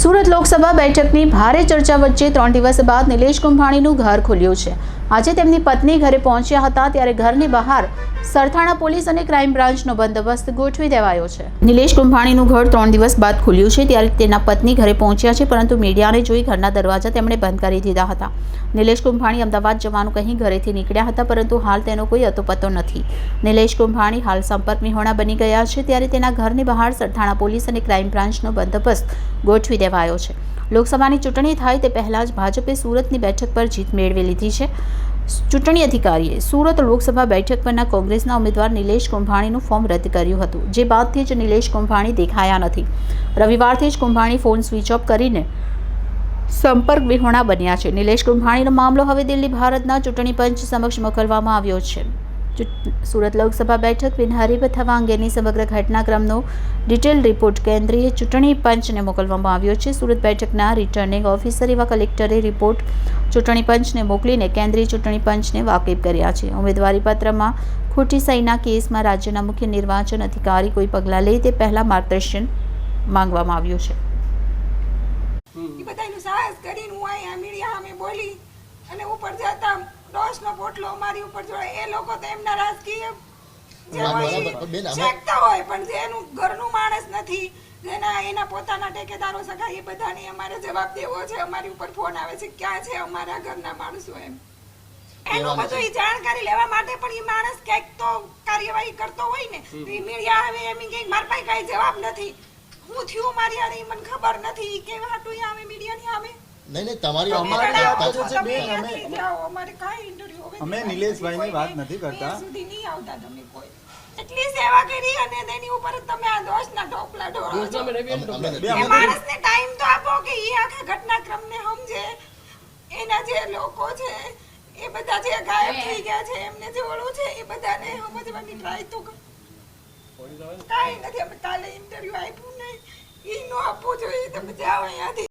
સુરત લોકસભા બેઠકની ભારે ચર્ચા વચ્ચે 3 દિવસ બાદ નિલેશ કુંભાણીનું ઘર ખુલ્યું છે। આજે તેમની પત્ની ઘરે પહોંચ્યા હતા ત્યારે ઘરની બહાર સરથાણા પોલીસ અને ક્રાઇમ બ્રાન્ચનો બંદોબસ્ત ગોઠવી દેવાયો છે। નિલેશ કુંભાણીનું ઘર 3 દિવસ બાદ ખુલ્યું છે ત્યારે તેના પત્ની ઘરે પહોંચ્યા છે, પરંતુ મીડિયાને જોઈ ઘરના દરવાજા તેમણે બંધ કરી દીધા હતા। નિલેશ કુંભાણી અમદાવાદ જવાનું કહી ઘરેથી નીકળ્યા હતા, પરંતુ હાલ તેનો કોઈ અતોપતો નથી। નિલેશ કુંભાણી હાલ સંપર્ક વિહોણા બની ગયા છે ત્યારે તેના ઘરની બહાર સરથાણા પોલીસ અને ક્રાઇમ બ્રાન્ચનો બંદોબસ્ત ગોઠવી દેવાયો છે। લોકસભાની ચૂંટણી થાય તે પહેલા જ ભાજપે સુરતની બેઠક પર જીત મેળવી લીધી છે। ચૂંટણી અધિકારીએ સુરત લોકસભા બેઠક પરના કોંગ્રેસના ઉમેદવાર નિલેશ કુંભાણીનું ફોર્મ રદ કર્યું હતું, જે બાદથી જ નિલેશ કુંભાણી દેખાયા નથી। રવિવારથી જ કુંભાણી ફોન સ્વિચ ઓફ કરીને સંપર્ક વિહોણા બન્યા છે। નિલેશ કુંભાણીનો મામલો હવે દિલ્હી ભારતના ચૂંટણી પંચ સમક્ષ મોકલવામાં આવ્યો છે। સુરત લોકસભા બેઠક બિનહરીફ થવા અંગેની સમગ્ર ઘટનાક્રમનો ડિટેલ રિપોર્ટ કેન્દ્રીય ચૂંટણી પંચને મોકલવામાં આવ્યો છે। સુરત બેઠકના રિટર્નિંગ ઓફિસર એવા કલેક્ટરે રિપોર્ટ ચૂંટણી પંચને મોકલીને કેન્દ્રીય ચૂંટણી પંચને વાકેફ કર્યા છે। ઉમેદવારી પત્રમાં ખોટી સહીના કેસમાં રાજ્યના મુખ્ય નિર્વાચન અધિકારી કોઈ પગલાં લે તે પહેલા માર્ગદર્શન માંગવામાં આવ્યું છે। બધાનું સાહસ કરીને હું અહીંયા મીડિયા સામે બોલી અને ઉપર જતા ડોસનો પોટલો અમારી ઉપર જોડે એ લોકો તો એમના રાજકીય જે હોય શેકતા હોય, પણ જે એનું ઘરનું માણસ નથી, જેના એના પોતાના ટેકેદારો સગા, એ બધાને અમારે જવાબ દેવો છે। અમારી ઉપર ફોન આવે છે, ક્યાં છે અમારા ઘરના માણસો, એનું બધું જાણકારી લેવા માટે પણ એ માણસ ક્યાંક તો કાર્યવાહી કરતો હોય ને, તો એ મીડિયા આવે એમ કે મારા પાસે કાંઈ જવાબ નથી, હું થયું મારી યાર મને ખબર નથી કેવા હાટું આવે મીડિયાની આવે। નહીં તમારી અમે નિલેશભાઈની વાત નથી કરતા, સુધી નહીં આવતા તમે કોઈ એટલી સેવા કરી અને તેની ઉપર તમે આ દોષના ઢોકલા ઢોળો છો। એ માણસને ટાઈમ તો આપો કે એ આખા ઘટનાક્રમને સમજે। એના જે લોકો છે એ બધા જે ગાયબ થઈ ગયા છે, એમને જે ઓળો છે એ બધાને સમજવાની ટ્રાય તો કાંઈ નથી। અમે કાલે ઇન્ટરવ્યુ આપ્યું ને એ નો આપવું જોઈએ, તમે જાઓ અહીંયાથી।